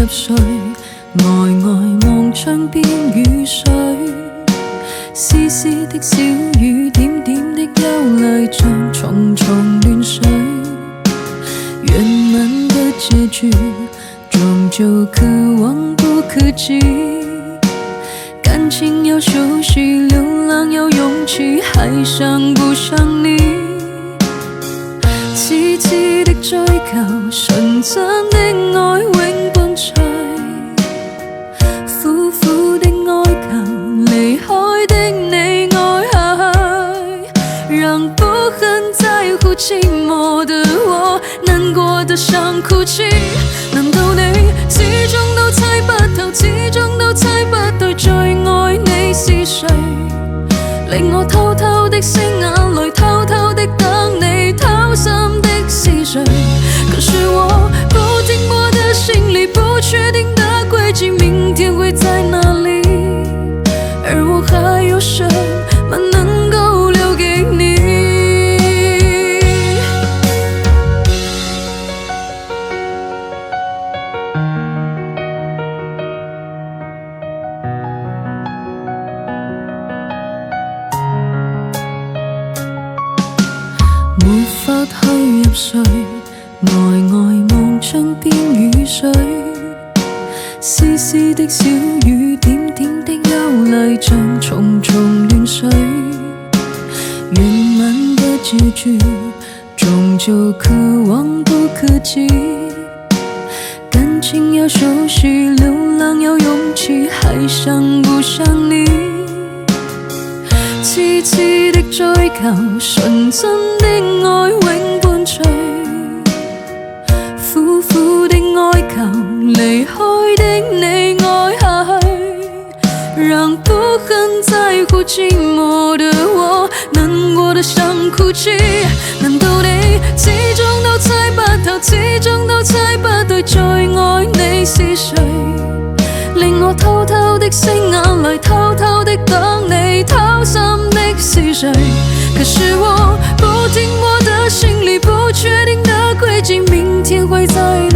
入睡，呆呆望窗邊雨水，絲絲的小雨，點點的憂慮，像重重亂水。原本的結局，終究可望不可及。感情要休息，流浪要勇氣，還想不想你？癡癡的追求，純真的愛永伴隨，苦苦的哀求，離開的你愛下去，讓不很在乎寂寞的我，難過的想哭泣。難道你始終都猜不透，始終都猜不對，最愛你是誰？令我偷偷的淅眼淚，偷偷的等你，掏心的是誰？可是我不停泊的心裡，不確定的軌跡，明天會在哪裡？而我還有什麼能夠留給你？沒法去入睡，呆呆望窗邊雨水，絲絲的小雨，點點的憂慮，像重重亂水。圓滿的結局，終究可望不可及。感情要休息，流浪要勇氣，還想不想你？癡癡的追求，純真的愛永伴隨，苦苦的哀求，離開的你愛下去，讓不很在乎寂寞的我，難過的想哭泣。難道你始終都猜不透，始終都猜不對，最愛你是誰？令我偷偷的淅眼淚，偷偷的等你，掏心的是誰？可是我不停泊的心裡，不確定的軌跡，明天會在哪？